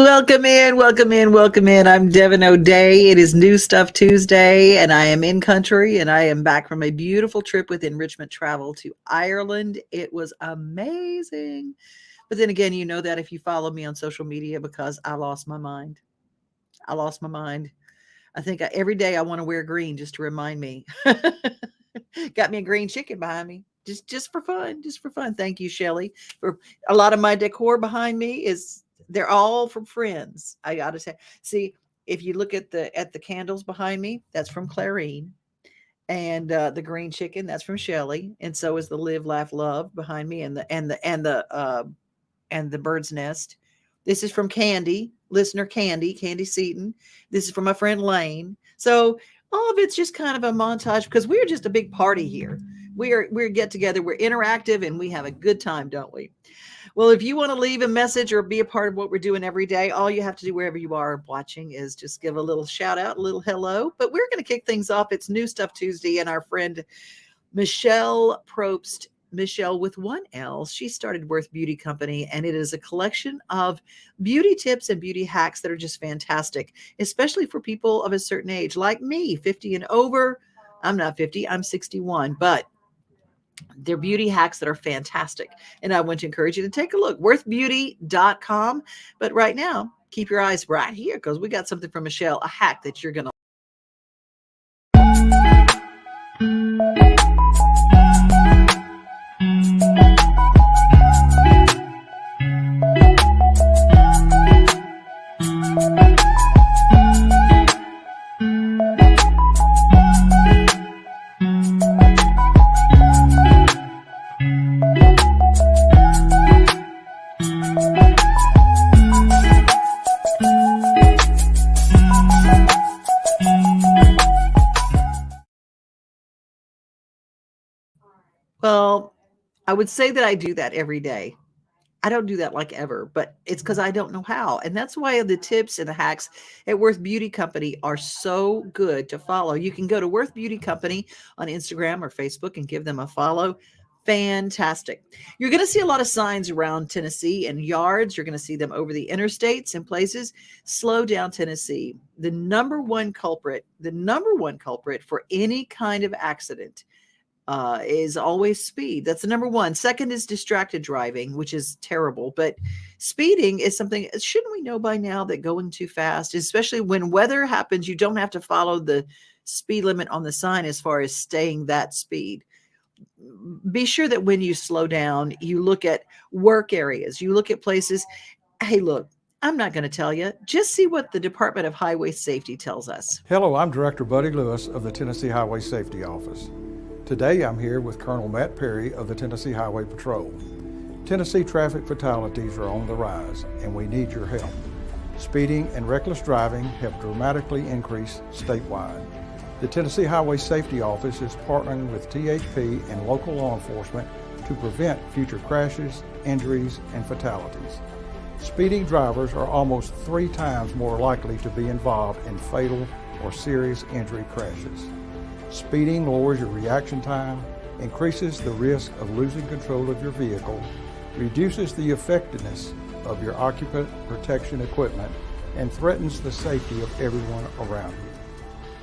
Welcome in, welcome in, welcome in. I'm Devin O'Day. It is New Stuff Tuesday, and I am in country, and I am back from a beautiful trip with Enrichment Travel to Ireland. It was amazing. But then again, you know that if you follow me on social media because I lost my mind. I lost my mind. I think every day I want to wear green just to remind me. Got me a green chicken behind me. Just for fun, just for fun. Thank you, Shelly. For a lot of my decor behind me is they're all from friends. I gotta say, see if you look at the candles behind me, that's from Clarine, and the green chicken that's from Shelly, and so is the Live, Laugh, Love behind me, and the bird's nest. This is from Candy, listener Candy Seaton. This is from my friend Lane. So all of it's just kind of a montage because we're just a big party here. We're get together, we're interactive, and we have a good time, don't we? Well, if you want to leave a message or be a part of what we're doing every day, all you have to do wherever you are watching is just give a little shout out, a little hello. But we're going to kick things off. It's New Stuff Tuesday, and our friend Michelle Probst, Michelle with one L, she started Worth Beauty Company, and it is a collection of beauty tips and beauty hacks that are just fantastic, especially for people of a certain age like me, 50 and over. I'm not 50, I'm 61, but they're beauty hacks that are fantastic. And I want to encourage you to take a look, worthbeauty.com. But right now, keep your eyes right here because we got something from Michelle, a hack that you're going to. Well, I would say that I do that every day. I don't do that like ever, but it's because I don't know how. And that's why the tips and the hacks at Worth Beauty Company are so good to follow. You can go to Worth Beauty Company on Instagram or Facebook and give them a follow. Fantastic. You're going to see a lot of signs around Tennessee and yards. You're going to see them over the interstates and places. Slow down, Tennessee. The number one culprit for any kind of accident is always speed. That's the number one. Second is distracted driving, which is terrible. But speeding is something, shouldn't we know by now that going too fast, especially when weather happens, you don't have to follow the speed limit on the sign as far as staying that speed. Be sure that when you slow down, you look at work areas, you look at places. Hey, look, I'm not going to tell you. Just see what the Department of Highway Safety tells us. Hello, I'm Director Buddy Lewis of the Tennessee Highway Safety Office. Today I'm here with Colonel Matt Perry of the Tennessee Highway Patrol. Tennessee traffic fatalities are on the rise and we need your help. Speeding and reckless driving have dramatically increased statewide. The Tennessee Highway Safety Office is partnering with THP and local law enforcement to prevent future crashes, injuries, and fatalities. Speeding drivers are almost 3 times more likely to be involved in fatal or serious injury crashes. Speeding lowers your reaction time, increases the risk of losing control of your vehicle, reduces the effectiveness of your occupant protection equipment, and threatens the safety of everyone around you.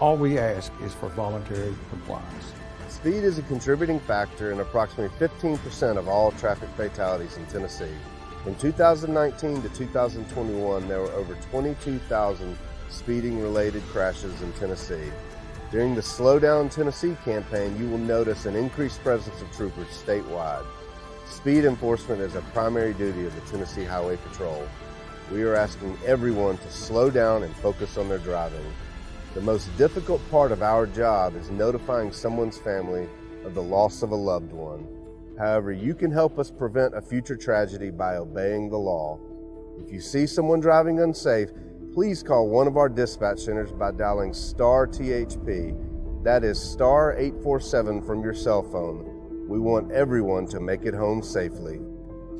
All we ask is for voluntary compliance. Speed is a contributing factor in approximately 15% of all traffic fatalities in Tennessee. From 2019 to 2021, there were over 22,000 speeding-related crashes in Tennessee. During the Slow Down Tennessee campaign, you will notice an increased presence of troopers statewide. Speed enforcement is a primary duty of the Tennessee Highway Patrol. We are asking everyone to slow down and focus on their driving. The most difficult part of our job is notifying someone's family of the loss of a loved one. However, you can help us prevent a future tragedy by obeying the law. If you see someone driving unsafe, please call one of our dispatch centers by dialing star THP. That is star 847 from your cell phone. We want everyone to make it home safely.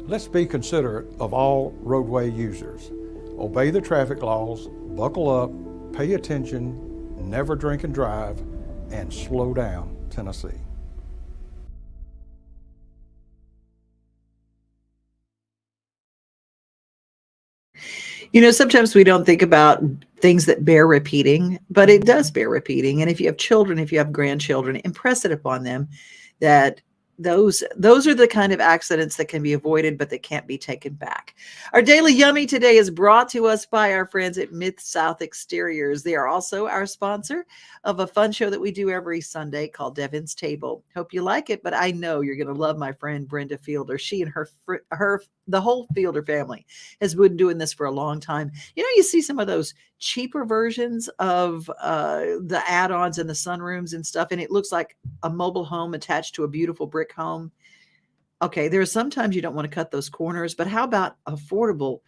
Let's be considerate of all roadway users. Obey the traffic laws, buckle up, pay attention, never drink and drive, and slow down, Tennessee. Sometimes we don't think about things that bear repeating, but it does bear repeating. And if you have children, if you have grandchildren, impress it upon them that those are the kind of accidents that can be avoided, but that can't be taken back. Our Daily Yummy today is brought to us by our friends at Mid-South Exteriors. They are also our sponsor of a fun show that we do every Sunday called Devin's Table. Hope you like it, but I know you're going to love my friend Brenda Fielder. She and the whole Fielder family has been doing this for a long time. You see some of those cheaper versions of the add-ons and the sunrooms and stuff, and it looks like a mobile home attached to a beautiful brick home. Okay, there are sometimes you don't want to cut those corners, but how about affordable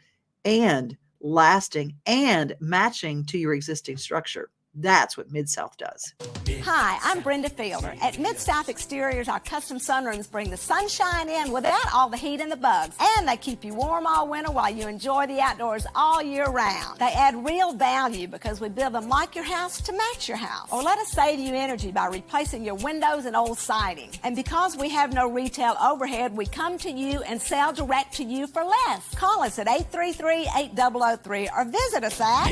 and lasting and matching to your existing structure? That's what Mid-South does. Hi, I'm Brenda Fielder. At Mid-South Exteriors, our custom sunrooms bring the sunshine in without all the heat and the bugs. And they keep you warm all winter while you enjoy the outdoors all year round. They add real value because we build them like your house to match your house. Or let us save you energy by replacing your windows and old siding. And because we have no retail overhead, we come to you and sell direct to you for less. Call us at 833-8003 or visit us at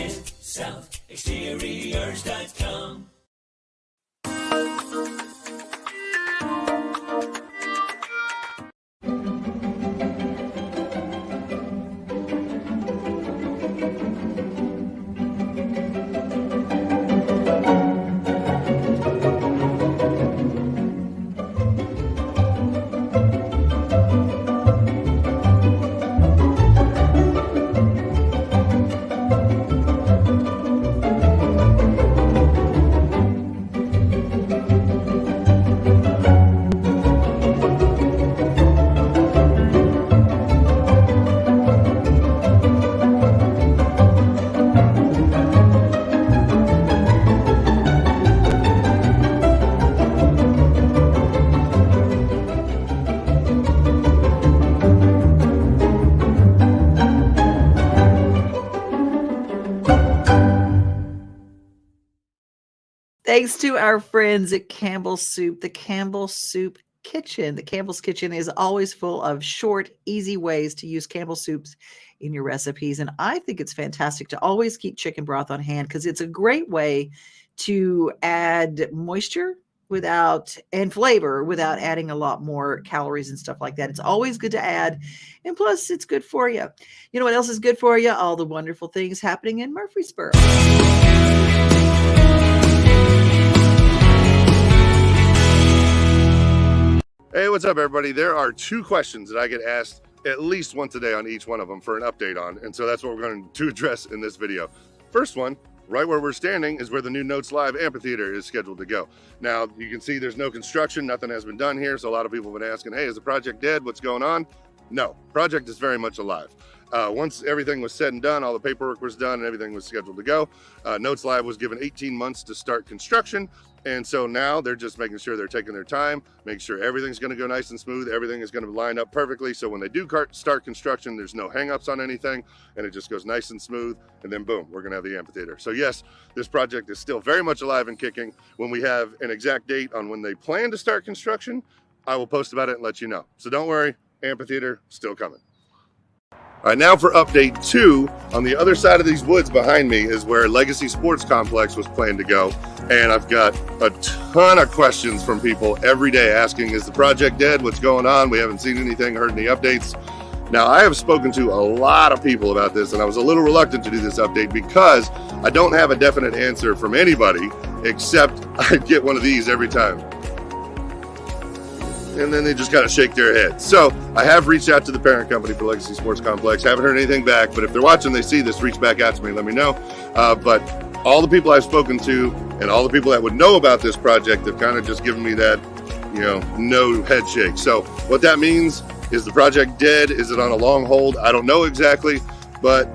MidSouthExteriors.com. Thanks to our friends at Campbell's Soup, the Campbell's Soup Kitchen. The Campbell's Kitchen is always full of short, easy ways to use Campbell's soups in your recipes. And I think it's fantastic to always keep chicken broth on hand because it's a great way to add moisture and flavor without adding a lot more calories and stuff like that. It's always good to add. And plus, it's good for you. You know what else is good for you? All the wonderful things happening in Murfreesboro. Hey, what's up, everybody? There are two questions that I get asked at least once a day on each one of them for an update on, and so that's what we're going to address in this video. First one, right where we're standing is where the new Notes Live amphitheater is scheduled to go. Now, you can see there's no construction, nothing has been done here, so a lot of people have been asking, hey, is the project dead? What's going on? No, project is very much alive. Once everything was said and done, all the paperwork was done and everything was scheduled to go, Notes Live was given 18 months to start construction. And so now they're just making sure they're taking their time, making sure everything's going to go nice and smooth. Everything is going to line up perfectly. So when they do start construction, there's no hangups on anything and it just goes nice and smooth. And then boom, we're going to have the amphitheater. So yes, this project is still very much alive and kicking. When we have an exact date on when they plan to start construction, I will post about it and let you know. So don't worry, amphitheater still coming. All right, now for update 2. On the other side of these woods behind me is where Legacy Sports Complex was planned to go. And I've got a ton of questions from people every day asking, is the project dead? What's going on? We haven't seen anything, heard any updates. Now, I have spoken to a lot of people about this, and I was a little reluctant to do this update because I don't have a definite answer from anybody, except I get one of these every time. And then they just kind of shake their heads. So I have reached out to the parent company for Legacy Sports Complex. Haven't heard anything back, but if they're watching, they see this, reach back out to me, let me know. But all the people I've spoken to and all the people that would know about this project have kind of just given me that, no head shake. So what that means is the project dead? Is it on a long hold? I don't know exactly, but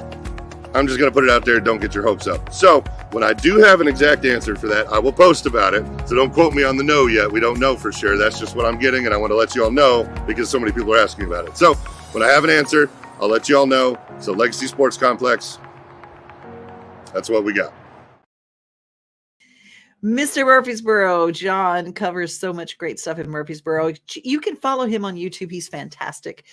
I'm just going to put it out there. Don't get your hopes up. So when I do have an exact answer for that, I will post about it. So don't quote me on the no yet. We don't know for sure. That's just what I'm getting. And I want to let you all know because so many people are asking about it. So when I have an answer, I'll let you all know. So Legacy Sports Complex, that's what we got. Mr. Murfreesboro, John covers so much great stuff in Murfreesboro. You can follow him on YouTube. He's fantastic.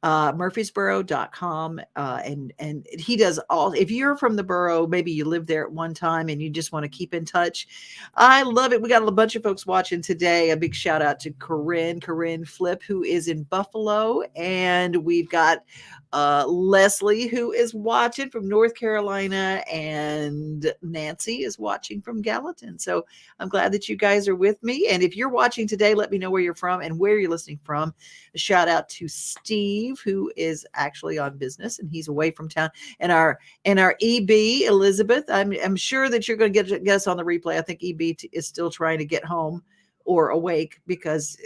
Murfreesboro.com. And he does all, if you're from the borough, maybe you lived there at one time and you just want to keep in touch. I love it. We got a bunch of folks watching today. A big shout out to Corinne Flip, who is in Buffalo. And we've got Leslie, who is watching from North Carolina, and Nancy is watching from Gallatin. So I'm glad that you guys are with me. And if you're watching today, let me know where you're from and where you're listening from. A shout out to Steve, who is actually on business and he's away from town. And our EB Elizabeth, I'm sure that you're going to get us on the replay. I think EB is still trying to get home or awake, because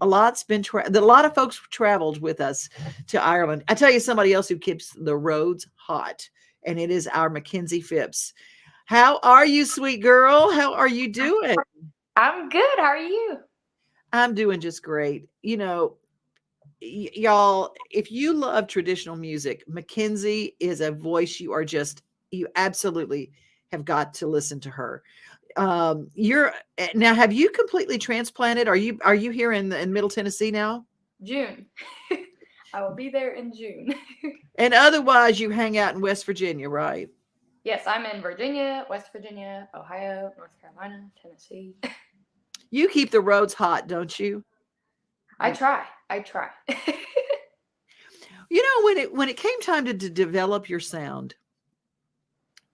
a lot of folks traveled with us to Ireland. I tell you, somebody else who keeps the roads hot, and it is our Makenzie Phipps. How are you, sweet girl? How are you doing? I'm good. How are you? I'm doing just great. You know, y'all, if you love traditional music, Makenzie is a voice you absolutely have got to listen to her. You're now, have you completely transplanted? Are you here in Middle Tennessee now? June. I will be there in June. And otherwise you hang out in West Virginia, right? Yes, I'm in Virginia, West Virginia, Ohio, North Carolina, Tennessee. You keep the roads hot, don't you? I try. You know, when it came time to develop your sound,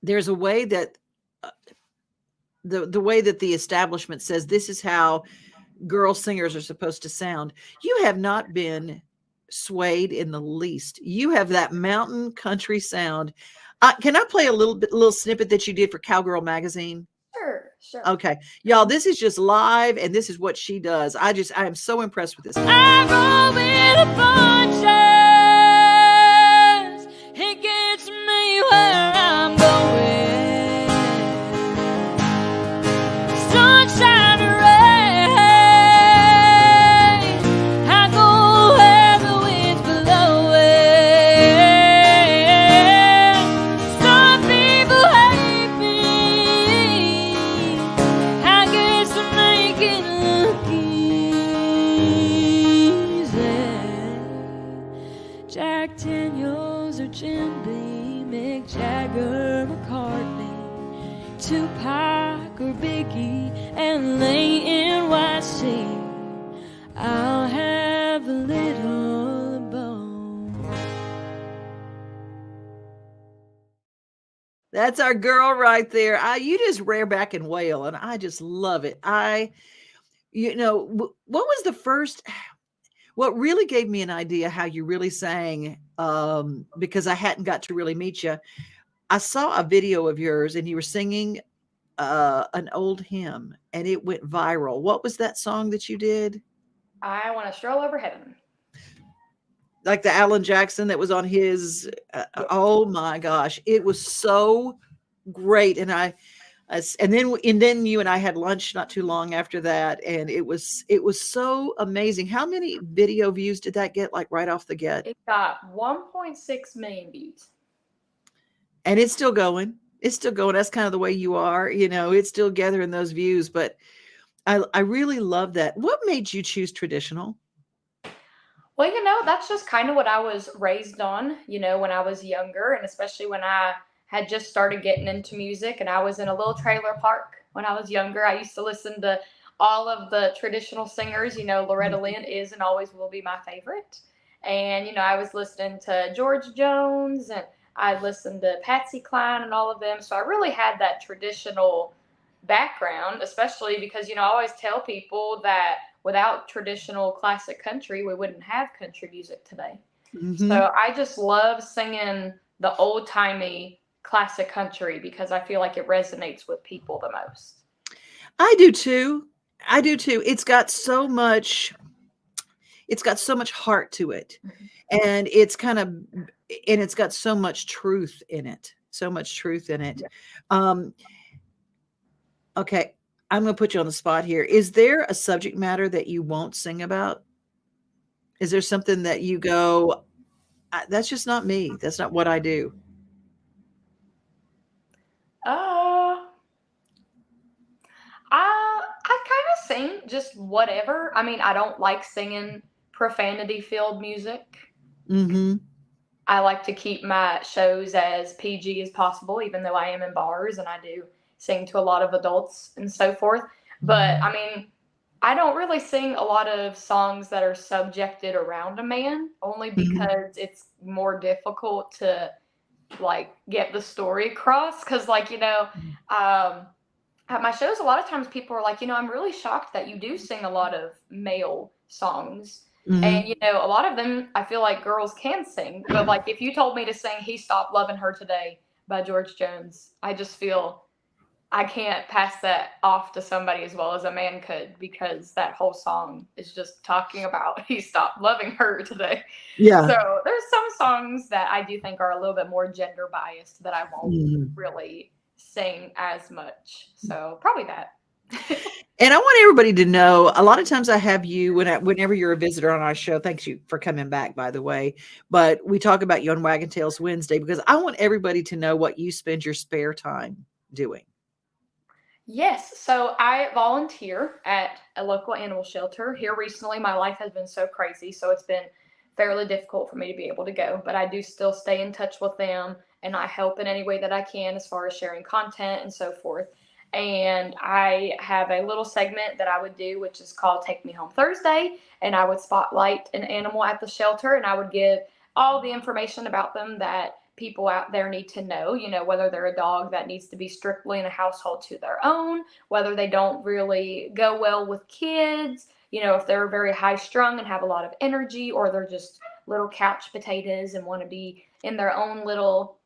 there's a way that the way that the establishment says this is how girl singers are supposed to sound. You have not been swayed in the least. You have that mountain country sound. Can I play a little snippet that you did for Cowgirl Magazine? Sure. Okay, y'all, this is just live, and this is what she does. I am so impressed with this. I roll with a bunches. It gets me where I'm going. Sunshine or rain, I go where the wind's blowing. Some people hate me, I guess I make it look easy. Jack Daniels or Jim Beam, Mick Jagger, McCartney, Tupac or Biggie, and lay in NYC, I'll have a little bone. That's our girl right there. You just rear back and wail, and I just love it. What was the first, what really gave me an idea how you really sang, because I hadn't got to really meet you. I saw a video of yours and you were singing an old hymn and it went viral. What was that song that you did? I want to stroll over heaven. Like the Alan Jackson that was on his, oh my gosh, it was so great. And then you and I had lunch not too long after that. And it was so amazing. How many video views did that get, like right off the get? It got 1.6 million views. And it's still going. It's still going. That's kind of the way you are. You know, it's still gathering those views. But I really love that. What made you choose traditional? Well, that's just kind of what I was raised on, when I was younger, and especially when I had just started getting into music and I was in a little trailer park when I was younger. I used to listen to all of the traditional singers. Loretta Lynn is and always will be my favorite. And, I was listening to George Jones, and I listened to Patsy Cline and all of them. So I really had that traditional background, especially because, I always tell people that without traditional classic country, we wouldn't have country music today. Mm-hmm. So I just love singing the old-timey classic country because I feel like it resonates with people the most. I do too. It's got so much heart to it. Mm-hmm. And it's got so much truth in it. Yeah. Okay. I'm going to put you on the spot here. Is there a subject matter that you won't sing about? Is there something that you go, that's just not me. That's not what I do. I kind of sing just whatever. I mean, I don't like singing profanity-filled music. Mm-hmm. I like to keep my shows as PG as possible, even though I am in bars and I do sing to a lot of adults and so forth. But I mean, I don't really sing a lot of songs that are subjected around a man, only Mm-hmm. because it's more difficult to like get the story across. Because, like, at my shows, a lot of times people are like, I'm really shocked that you do sing a lot of male songs. And, Mm-hmm. a lot of them, I feel like girls can sing. But, like, if you told me to sing He Stopped Loving Her Today by George Jones, I just feel I can't pass that off to somebody as well as a man could, because that whole song is just talking about he stopped loving her today. Yeah. So there's some songs that I do think are a little bit more gender biased that I won't Mhm. really sing as much. So probably that. And I want everybody to know, a lot of times I have you whenever you're a visitor on our show. Thanks you for coming back, by the way. But we talk about you on Wagon Tails Wednesday because I want everybody to know what you spend your spare time doing. Yes, so I volunteer at a local animal shelter. Here recently, my life has been so crazy, so it's been fairly difficult for me to be able to go, but I do still stay in touch with them and I help in any way that I can as far as sharing content and so forth. And I have a little segment that I would do, which is called Take Me Home Thursday. And I would spotlight an animal at the shelter and I would give all the information about them that people out there need to know, whether they're a dog that needs to be strictly in a household to their own, whether they don't really go well with kids, if they're very high strung and have a lot of energy, or they're just little couch potatoes and want to be in their own little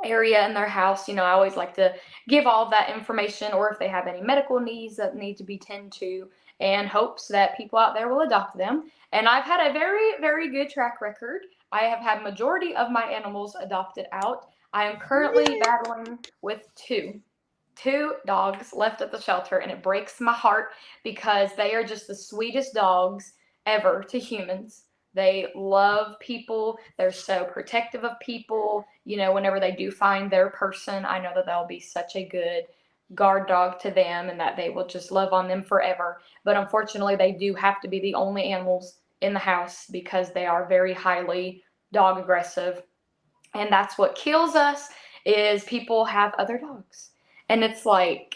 area in their house. I always like to give all of that information, or if they have any medical needs that need to be tended to, and hopes that people out there will adopt them. And I've had a very, very good track record. I have had majority of my animals adopted out. I am currently battling with two dogs left at the shelter, and it breaks my heart because they are just the sweetest dogs ever to humans. They love people. They're so protective of people. Whenever they do find their person, I know that they'll be such a good guard dog to them and that they will just love on them forever. But unfortunately, they do have to be the only animals in the house because they are very highly dog aggressive. And that's what kills us, is people have other dogs. And it's like,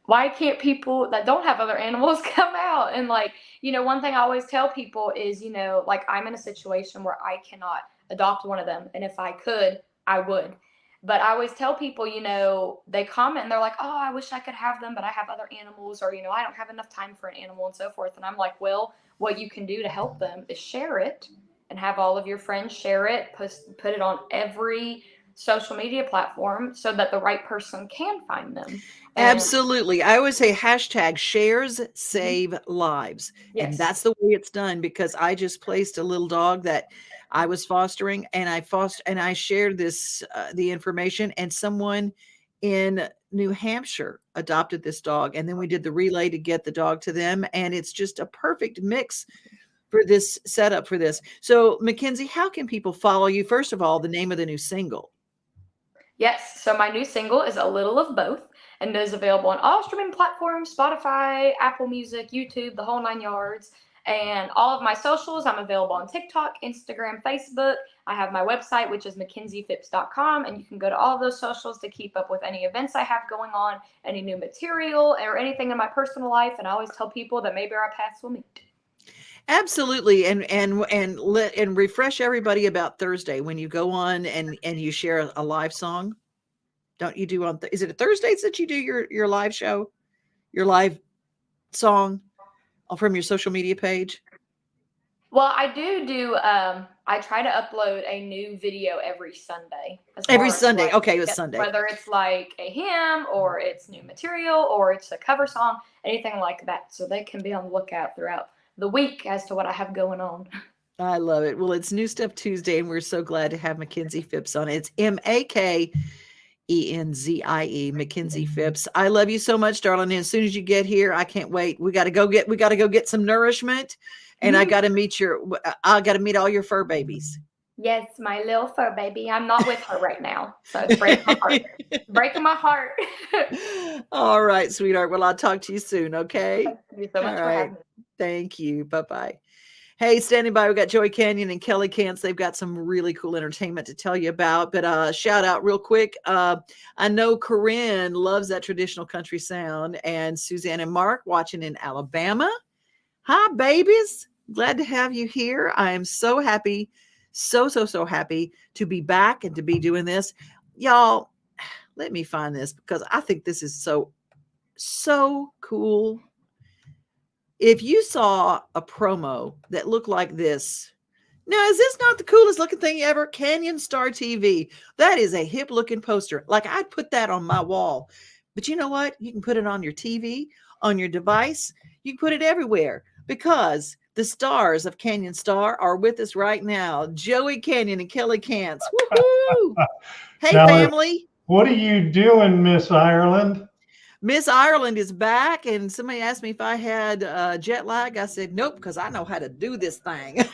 why can't people that don't have other animals come out? And like, one thing I always tell people is, like, I'm in a situation where I cannot adopt one of them. And if I could, I would. But I always tell people, they comment and they're like, oh, I wish I could have them, but I have other animals, or, I don't have enough time for an animal and so forth. And I'm like, well, what you can do to help them is share it and have all of your friends share it, put it on every social media platform so that the right person can find them. And Absolutely. I always say hashtag shares save lives. And yes. that's the way it's done, because I just placed a little dog that I was fostering, and I shared this the information, and someone in New Hampshire adopted this dog, and then we did the relay to get the dog to them, and it's just a perfect mix for this setup for this. So, Makenzie, how can people follow you? First of all, the name of the new single. Yes, so my new single is A Little of Both, and it is available on all streaming platforms, Spotify, Apple Music, YouTube, the whole 9 yards. And all of my socials, I'm available on TikTok, Instagram, Facebook. I have my website, which is MakenziePhipps.com, and you can go to all of those socials to keep up with any events I have going on, any new material, or anything in my personal life. And I always tell people that maybe our paths will meet. Absolutely, and refresh everybody about Thursday when you go on and you share a live song. Don't you do on? Is it a Thursdays that you do your live show, your live song from your social media page? Well, I do. I try to upload a new video every Sunday. Every Sunday. Okay, it was Sunday. Whether it's like a hymn or it's new material or it's a cover song, anything like that. So they can be on the lookout throughout the week as to what I have going on. I love it. Well, it's New Stuff Tuesday, and we're so glad to have Makenzie Phipps on. It's Makenzie, Makenzie Phipps. I love you so much, darling. And as soon as you get here, I can't wait. We got to go get some nourishment, and I got to meet all your fur babies. Yes, my little fur baby. I'm not with her right now, so it's breaking my heart. Breaking my heart. All right, sweetheart. Well, I'll talk to you soon. Okay. Thank you so much All for right. having me. Thank you. Bye-bye. Hey, standing by, we got Joey Canyon and Kelly Kantz. They've got some really cool entertainment to tell you about. But shout out real quick. I know Corinne loves that traditional country sound, and Suzanne and Mark watching in Alabama. Hi, babies. Glad to have you here. I am so happy, so happy to be back and to be doing this. Y'all, let me find this because I think this is so cool. If you saw a promo that looked like this, now, is this not the coolest looking thing ever? Canyon Star TV. That is a hip looking poster. Like, I'd put that on my wall. But you know what? You can put it on your TV, on your device. You can put it everywhere because the stars of Canyon Star are with us right now. Joey Canyon and Kelly Kantz. Woohoo! Hey, Now, family. what are you doing, Miss Ireland? Miss Ireland is back, and somebody asked me if I had jet lag. I said, nope, because I know how to do this thing.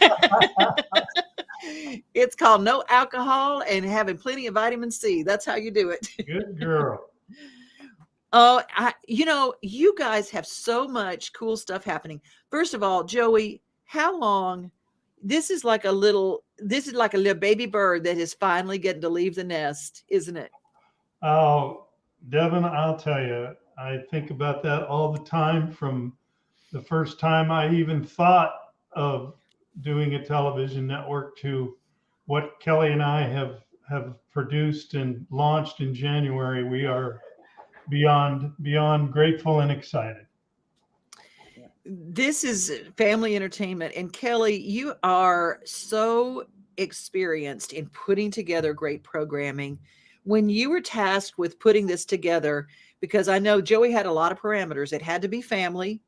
It's called no alcohol and having plenty of vitamin C. That's how you do it. Good girl. Oh, you guys have so much cool stuff happening. First of all, Joey, how long? This is like a little baby bird that is finally getting to leave the nest, isn't it? Oh, Devin, I'll tell you, I think about that all the time from the first time I even thought of doing a television network to what Kelly and I have produced and launched in January. We are beyond grateful and excited. This is family entertainment. And Kelly, you are so experienced in putting together great programming. When you were tasked with putting this together, because I know Joey had a lot of parameters, it had to be family,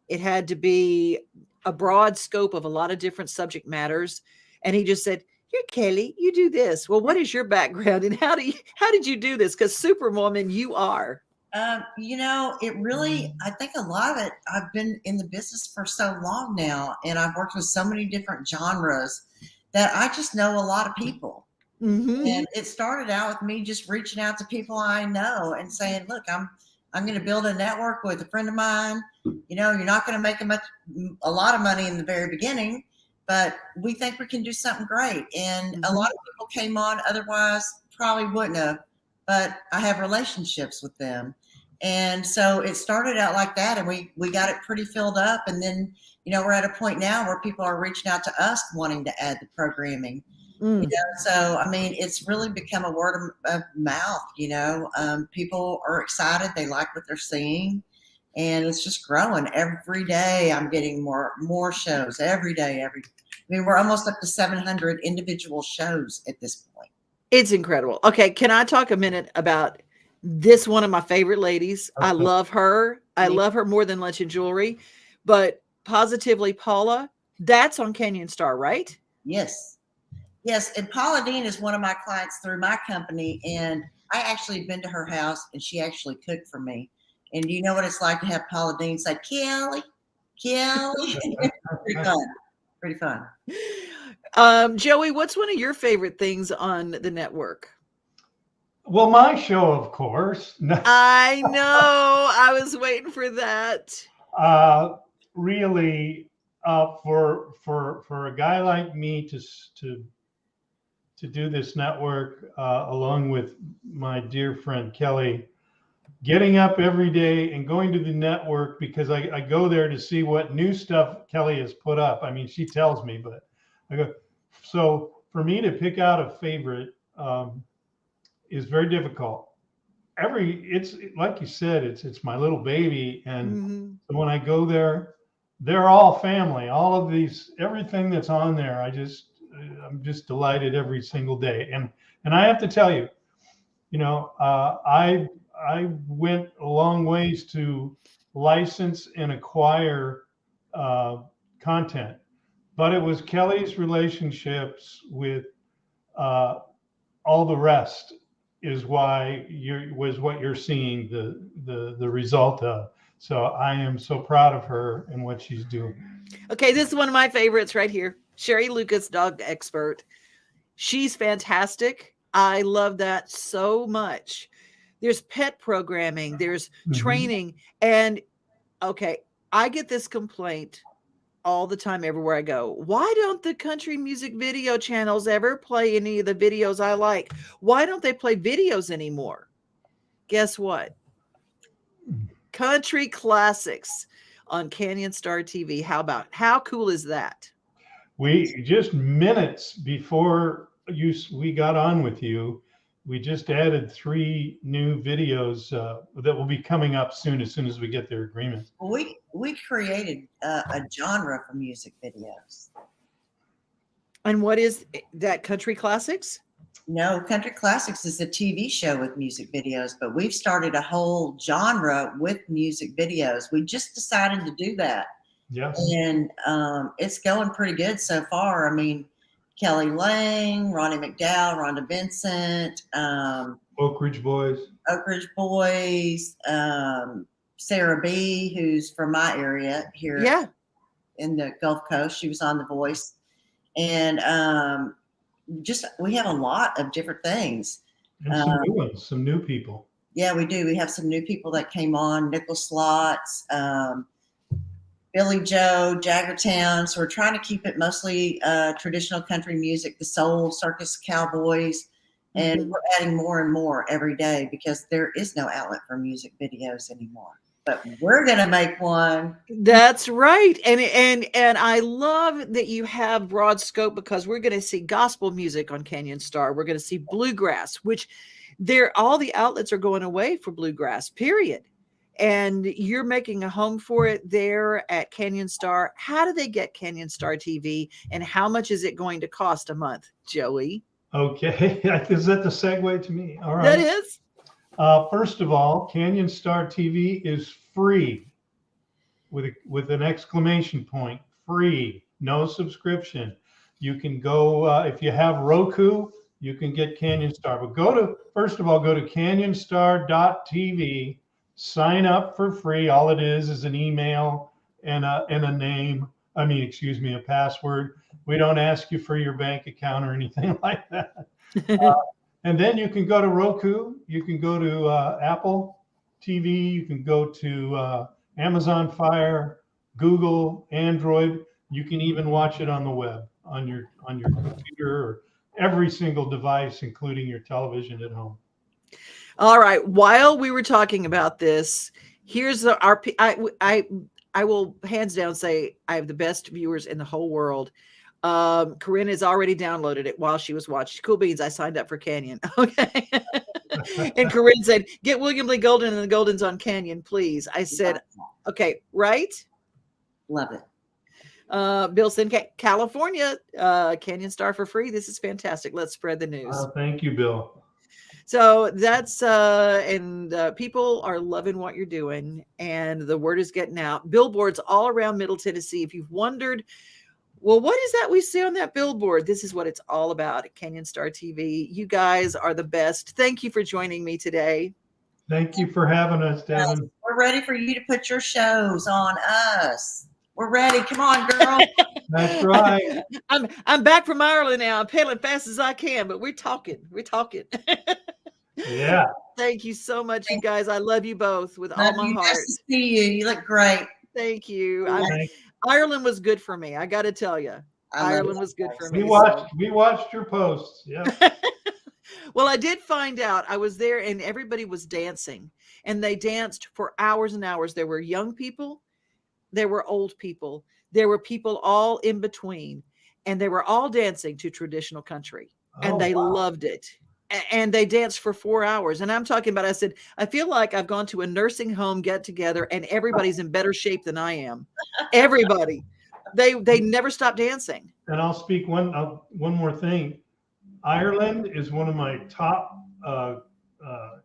it had to be a broad scope of a lot of different subject matters. And he just said, "You're Kelly, you do this." Well, what is your background and how did you do this? Because Superwoman, you are. It really, I think a lot of it, I've been in the business for so long now, and I've worked with so many different genres that I just know a lot of people. Mm-hmm. And it started out with me just reaching out to people I know and saying, look, I'm going to build a network with a friend of mine. You're not going to make a lot of money in the very beginning, but we think we can do something great. And a lot of people came on, otherwise probably wouldn't have, but I have relationships with them. And so it started out like that, and we got it pretty filled up. And then, we're at a point now where people are reaching out to us wanting to add the programming. So I mean, it's really become a word of mouth. People are excited, they like what they're seeing, and it's just growing every day. I'm getting more shows every day. We're almost up to 700 individual shows at this point. It's incredible. Okay, can I talk a minute about this one of my favorite ladies? Okay. I love her. I love her more than Lunch and Jewelry, but Positively Paula, that's on Canyon Star, right? Yes. And Paula Dean is one of my clients through my company, and I actually been to her house, and she actually cooked for me. And you know what it's like to have Paula Dean say, Kelly. Pretty fun. Joey, what's one of your favorite things on the network? Well, my show, of course. I know. I was waiting for that. Really, for a guy like me to do this network, along with my dear friend Kelly, getting up every day and going to the network, because I go there to see what new stuff Kelly has put up. I mean, she tells me, but I go. So for me to pick out a favorite is very difficult. It's like you said, it's my little baby, and when I go there, they're all family. All of these, everything that's on there, I'm just delighted every single day. And I have to tell you, I went a long ways to license and acquire content, but it was Kelly's relationships with all the rest is what you're seeing the result of. So I am so proud of her and what she's doing. Okay, this is one of my favorites right here. Sherry Lucas, dog expert. She's fantastic. I love that so much. There's pet programming, there's training. And okay, I get this complaint all the time everywhere I go. Why don't the country music video channels ever play any of the videos I like? Why don't they play videos anymore? Guess what? Country classics on Canyon Star TV. How cool is that? We just minutes before we got on with you, we just added 3 new videos that will be coming up soon as we get their agreement. We created a genre for music videos. And what is that? Country classics? No, Country Classics is a TV show with music videos, but we've started a whole genre with music videos. We just decided to do that. Yes. And it's going pretty good so far. I mean, Kelly Lang, Ronnie McDowell, Rhonda Vincent, Oak Ridge Boys, Sarah B., who's from my area here in the Gulf Coast. She was on The Voice. And we have a lot of different things. And some new ones, some new people. Yeah, we do. We have some new people that came on, Nickel Slots, Billy Joe, Jaggertown. So we're trying to keep it mostly traditional country music, the soul, circus, cowboys. And we're adding more and more every day because there is no outlet for music videos anymore. But we're going to make one. That's right. And I love that you have broad scope because we're going to see gospel music on Canyon Star. We're going to see bluegrass, which all the outlets are going away for bluegrass, period. And you're making a home for it there at Canyon Star. How do they get Canyon Star TV and how much is it going to cost a month, Joey? Okay. Is that the segue to me? All right. That is. First of all, Canyon Star TV is free with an exclamation point. Free, no subscription. You can go, if you have Roku, you can get Canyon Star. But first of all, go to canyonstar.tv, sign up for free. All it is an email and a name. A password. We don't ask you for your bank account or anything like that. And then you can go to Roku, you can go to Apple TV, you can go to Amazon Fire, Google, Android. You can even watch it on the web, on your computer, or every single device, including your television at home. All right. While we were talking about this, here's I will hands down say I have the best viewers in the whole world. Corinne has already downloaded it while she was watching. Cool beans. I signed up for Canyon. Okay. And Corinne said, get William Lee Golden and the Goldens on Canyon, please. I said, okay, right. Love it. Bill said, California, Canyon Star for free. This is fantastic. Let's spread the news. Thank you, Bill. So that's, people are loving what you're doing and the word is getting out. Billboards all around Middle Tennessee. If you've wondered, well, what is that we see on that billboard? This is what it's all about at Canyon Star TV. You guys are the best. Thank you for joining me today. Thank you for having us, Devin. We're ready for you to put your shows on us. We're ready. Come on, girl. That's right. I'm back from Ireland now. I'm pedaling fast as I can, but we're talking. Yeah. Thank you so much, you guys. I love you both with all my heart. Nice to see you. You look great. Thank you. Ireland was good for me. I got to tell you, Ireland was good for me. We watched your posts. Yeah. Well, I did find out. I was there and everybody was dancing and they danced for hours and hours. There were young people. There were old people. There were people all in between and they were all dancing to traditional country and they loved it. And they danced for 4 hours. And I'm talking about, I said, I feel like I've gone to a nursing home get together and everybody's in better shape than I am. Everybody. They never stop dancing. And I'll speak one more thing. Ireland is one of my top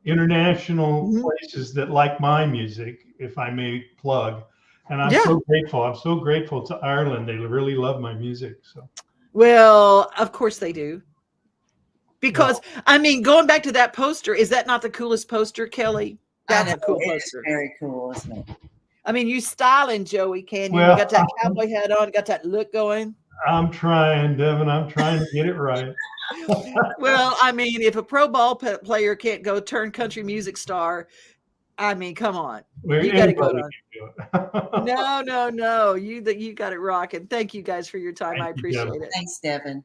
international places that like my music, if I may plug. And I'm so grateful. I'm so grateful to Ireland. They really love my music. So. Well, of course they do. Because, going back to that poster, is that not the coolest poster, Kelly? That's a cool poster. Very cool, isn't it? You styling, Joey, can you? You got that cowboy hat on, got that look going. I'm trying, Devin. I'm trying to get it right. Well, if a pro ball player can't go turn country music star, I mean, come on. Where You got to go anybody on. can do it. No. You got it rocking. Thank you guys for your time. I Thank you, appreciate Devin. it. Thanks, Devin.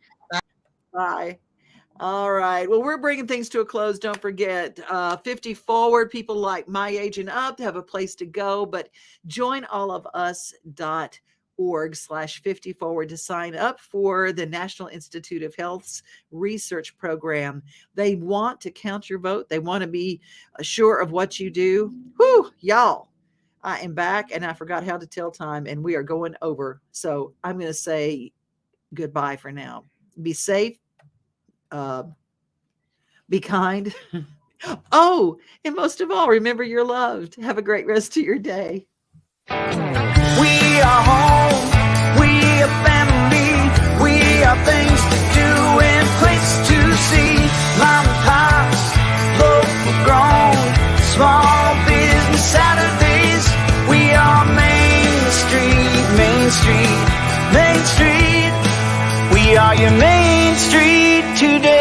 Bye. All right. Well, we're bringing things to a close. Don't forget, 50 forward, people like my age and up have a place to go, but join allofus.org/50 forward to sign up for the National Institute of Health's research program. They want to count your vote. They want to be sure of what you do. Whew, y'all. I am back and I forgot how to tell time and we are going over. So I'm going to say goodbye for now. Be safe. Be kind. Oh, and most of all, remember you're loved. Have a great rest of your day. We are home, we are family, we are things to do and places to see. Mom and pops, local grown, small business Saturdays. We are Main Street, Main Street, Main Street. We are your Main Street today.